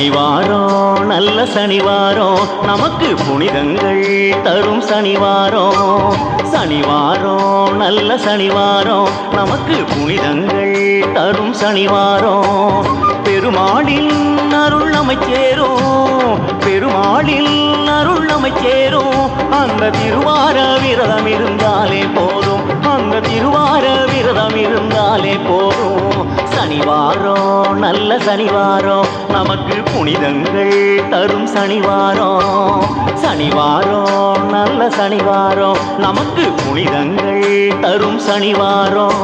சனிவாரம் நல்ல சனிவாரம் நமக்கு புனிதங்கள் தரும் சனிவாரம். சனிவாரம் நல்ல சனிவாரம் நமக்கு புனிதங்கள் தரும் சனிவாரம். பெருமாளின் அருள் அமைச்சேரும், பெருமாளின் அருள் அமைச்சேரும். அந்த திருவார விரதம் இருந்தாலே போதும், அந்த திருவார விரதம் இருந்தாலே போதும். சனிவாரம் நல்ல சனிவாரம் நமக்கு புனிதங்கள் தரும் சனிவாரம். சனிவாரம் நல்ல சனிவாரம் நமக்கு புனிதங்கள் தரும் சனிவாரம்.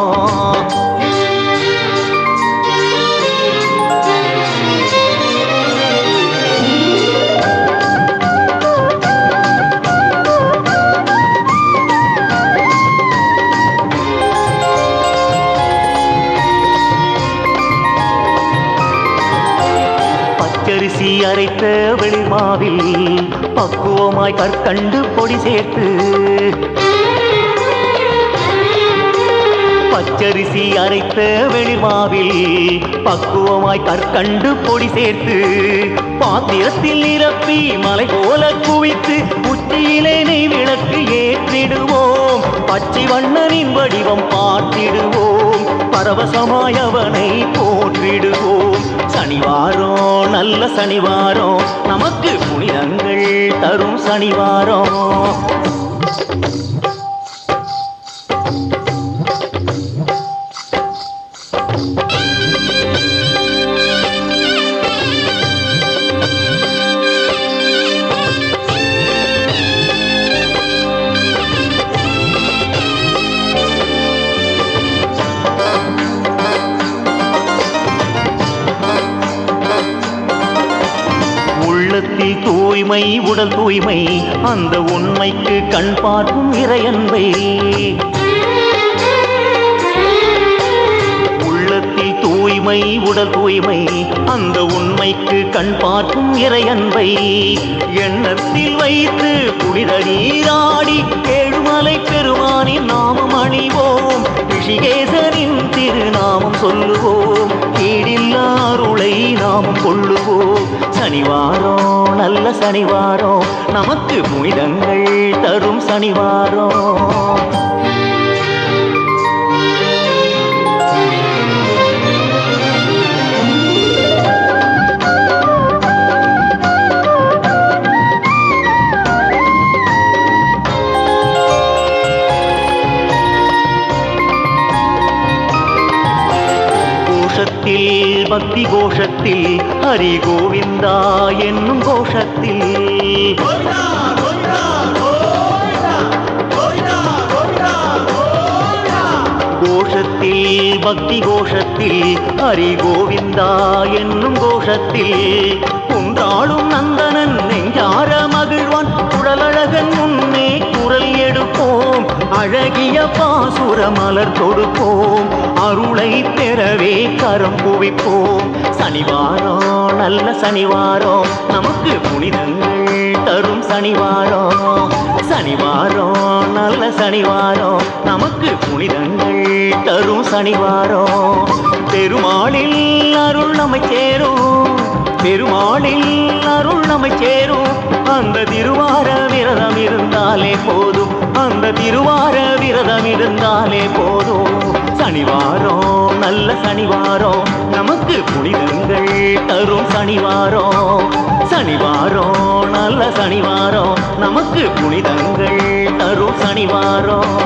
பச்சரிசி அரைத்த வெளிமாவில் பக்குவமாய் கற்கண்டு பொடி சேர்த்து, பச்சரிசி அரைத்த வெளிமாவில் பக்குவமாய் கற்கண்டு பொடி சேர்த்து, பாத்திரத்தில் நிரப்பி மலை போல குவித்து உச்சியிலே நெய் விளக்கு ஏற்றிடுவோம். பச்சை வண்ணனின் வடிவம் பார்த்திடுவோம், பரவசமாய் அவனை போற்றிடுவோம். சனிவாரம் நல்ல சனிவாரம் நமக்கு புனிதங்கள் தரும் சனிவாரம். தூய்மை உடல் தூய்மை அந்த உண்மைக்கு கண் பார்க்கும் இறையன்பை, உள்ளத்தில் தூய்மை உடல் தூய்மை அந்த உண்மைக்கு கண் பார்க்கும் இறையன்பை எண்ணத்தில் வைத்து புனித நீராடி ஏழுமலை பெருமானின் நாமம் அணிவோம். ரிஷிகேசனின் திருநாமம் சொல்லுவோம், கீழில்லா அருளை நாமம் கொள்ளுவோம். சனிவாரம் நல்ல சனிவாரம் நமக்கு புனிதங்கள் தரும் சனிவாரம். பக்தி கோஷத்தில் ஹரி கோவிந்தா என்னும் கோஷத்தில், கோஷத்தில் பக்தி கோஷத்தில் ஹரி கோவிந்தா என்னும் கோஷத்தில் குன்றாளும் நந்தனன் நெஞ்சார மகிழ்வான். குழலழகன் முன்னே குரல் எடுப்போம், அழகிய பாசுர மலர் தொடுப்போம். அருளை பெறவே கரம் குவிப்போம். சனிவாரம் நல்ல சனிவாரம் நமக்கு புனிதங்கள் தரும் சனிவாரம். சனிவாரம் நல்ல சனிவாரம் நமக்கு புனிதங்கள் தரும் சனிவாரம். பெருமாளில் அருள் நம்மை சேரும், பெருமாளில் அருள் நம்மை சேரும். அந்த திருவார விரதம் இருந்தாலே போதும், அந்த திருவார விரதம் இருந்தாலே போதும். சனிவாரம் நல்ல சனிவாரம் நமக்கு புனிதங்கள் தரும் சனிவாரம். சனிவாரம் நல்ல சனிவாரம் நமக்கு புனிதங்கள் தரும் சனிவாரம்.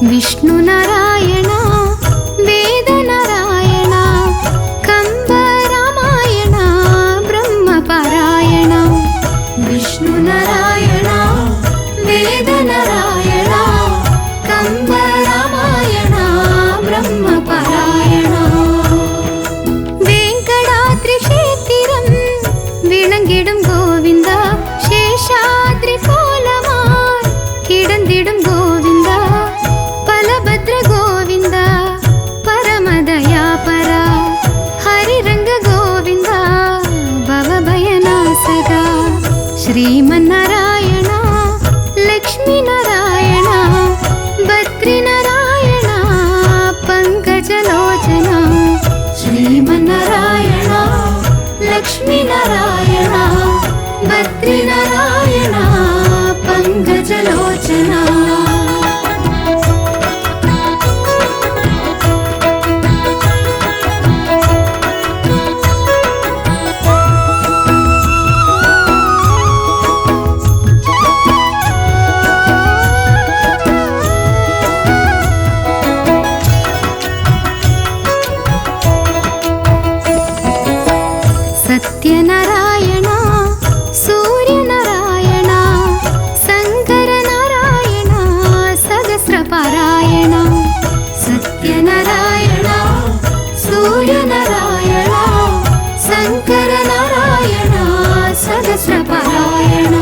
ವಿಷ್ಣು ನಾರಾಯಣ ವೇದ ನಾರಾಯಣ ಕಂಬ ರಾಮಾಯಣ ಬ್ರಹ್ಮ ಪಾರಾಯಣ ವಿಷ್ಣು ನಾರಾಯಣ ವೇದ ನಾರಾಯಣ ಕಂಬ ರಾಮಾಯಣ ಬ್ರಹ್ಮ ಪಾರಾಯಣ ವೆಂಕಟಾದ್ರಿ ಕ್ಷೇத்திரம் விளங்கிடும் கோவிந்தா சேஷாத்ரி கோலமாய் கிடந்திடும் கோவிந்தா பலபத்ர கோவிந்தா பரமதயாபரா ஹரிரங்க கோவிந்தா பவபயநாசகா ಶ್ರೀಮನ್ನಾರಾಯಣ ಲಕ್ಷ್ಮೀನಾರಾಯಣ ಬದ್ರಿನಾರಾಯಣ ಪಂಕಜಲೋಚನ ಶ್ರೀಮನ್ನಾರಾಯಣ ಲಕ್ಷ್ಮೀನಾರಾಯಣ ಬದ್ರಿನಾರಾಯಣ ಪಂಕಜಲೋಚನ ಸತ್ಯನಾರಾಯಣ ಸೂರ್ಯನಾರಾಯಣ ಶಂಕರನಾರಾಯಣ ಸಹಸ್ರಪಾರಾಯಣ ಸತ್ಯನಾರಾಯಣ ಸೂರ್ಯನಾರಾಯಣ ಶಂಕರನಾರಾಯಣ ಸಹಸ್ರಪಾರಾಯಣ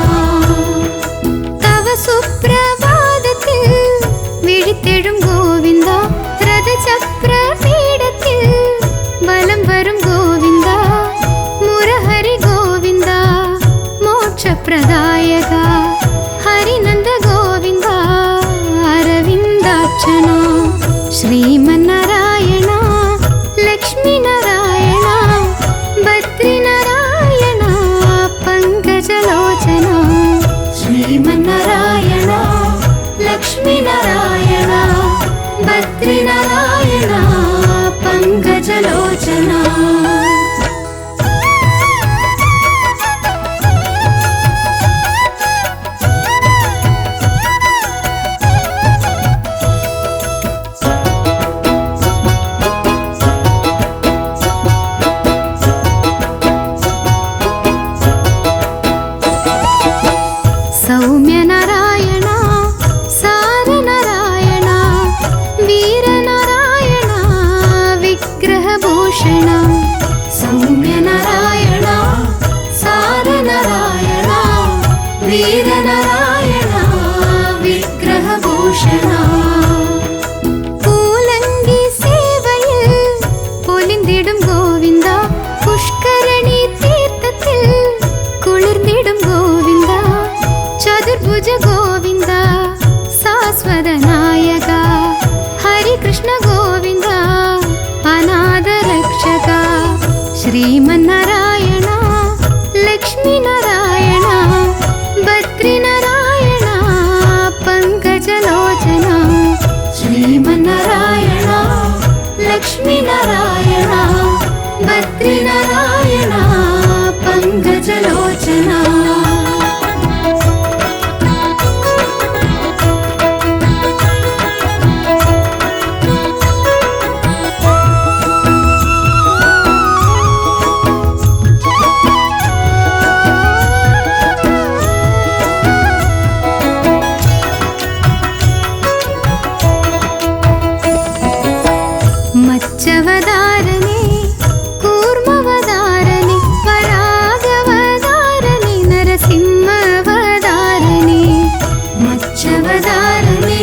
தவ சுப்ரபாதத்தில் விழித்தெழும் கோவிந்தா ரத சக்கர பீடத்தில் வலம் வரும் கோவிந்தா முரஹரி கோவிந்தா மோட்சப்பிரதாயக ஹரிநந்த கோவிந்தா அரவிந்தாட்சண ಶ್ರೀಮನ್ನಾರಾಯಣ ಲಕ್ಷ್ಮೀನಾರಾಯಣ ಬದ್ರಿನಾರಾಯಣ ಪಂಕಜಲೋಚನ ಶ್ರೀಮನ್ನಾರಾಯಣ ಲಕ್ಷ್ಮೀನಾರಾಯಣ ಬದ್ರಿನಾರಾಯಣ ಪಂಕಜಲೋಚನ ಸೌಮ್ಯನಾರಾಯಣ ಸಾರನಾರಾಯಣ ವೀರನಾರಾಯಣ ವಿಗ್ರಹಭೂಷಣ ಸೌಮ್ಯನಾರಾಯಣ ಸಾರನಾರಾಯಣ ವೀರನಾರಾಯಣ ವಿಗ್ರಹಭೂಷಣ பூலங்கி சேவையில் பொலிந்திடும் கோவிந்தா புஷ்கரணி தீர்த்தத்தில் குளிர்ந்திடும் கோவிந்தா ಚತುರ್ಭುಜ ಗೋವಿಂದ ಶಾಶ್ವತ ನಾಯಕ ಹರಿಕೃಷ್ಣ ಗೋವಿಂದ ಅನಾಥ ರಕ್ಷಕ ಶ್ರೀಮನ್ನಾರಾಯಣ ಲಕ್ಷ್ಮೀನಾರಾಯಣ ಬದ್ರಿನಾರಾಯಣ ಪಂಕಜಲೋಚನ ಶ್ರೀಮನ್ನಾರಾಯಣ ಲಕ್ಷ್ಮೀನಾರಾಯಣ ಬದ್ರಿನಾರಾಯಣ ಪಂಕಜಲೋಚನ ಮಚ್ಚವದಾರನೆ ಕೂರ್ಮವದಾರನೆ ಪರಾಗವದಾರನೆ ನರಸಿಂಹವದಾರನೆ ಮಚ್ಚವದಾರನೆ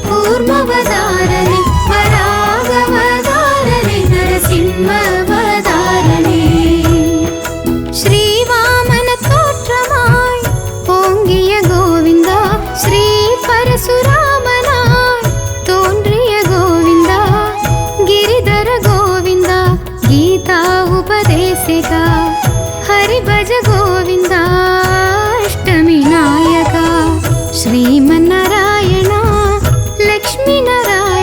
ಕೂರ್ಮವದಾರನೆ ಪರಾಗವದಾರನೆ ನರಸಿಂಹವದಾರನೆ ಶ್ರೀವಾಮನ ತೋற்றಮಾಯ್ ಓಂಗಿಯ ಗೋವಿಂದ ಶ್ರೀ ಪರಶುರಾಮನಾಯ್ ತೋನ್ರಿಯ ಗೋವಿಂದ ಗಿರಿಧರ ಗೋವಿಂದ ಗೀತಾ ಉಪದೇಶಕ ಹರಿಭಜ ಗೋವಿಂದ ಅಷ್ಟಮಿ ನಾಯಕ ಶ್ರೀಮನ್ನಾರಾಯಣ ಲಕ್ಷ್ಮೀನಾರಾಯಣ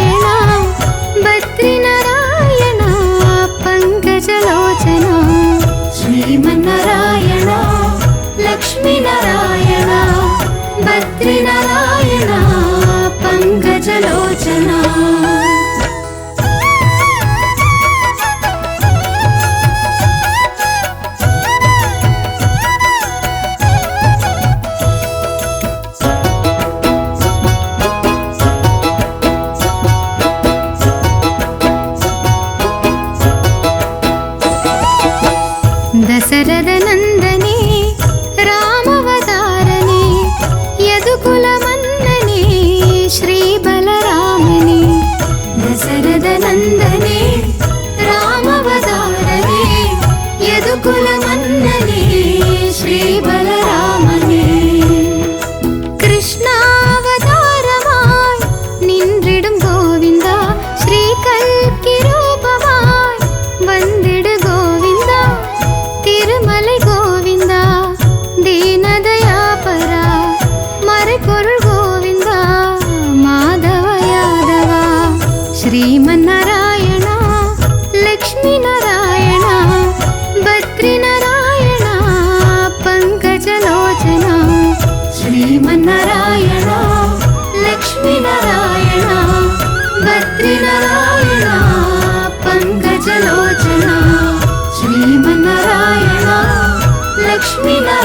ಶ್ರೀಮನ್ನಾರಾಯಣ ಲಕ್ಷ್ಮೀನಾರಾಯಣ ಬದ್ರಿನಾರಾಯಣ ಪಂಕಜಲೋಚನ ಶ್ರೀಮನ್ನಾರಾಯಣ ಲಕ್ಷ್ಮೀನಾರಾಯಣ ಬದ್ರಿನಾರಾಯಣ ಪಂಕಜಲೋಚನ ಶ್ರೀಮನ್ನಾರಾಯಣ ಲಕ್ಷ್ಮೀನಾರಾಯಣ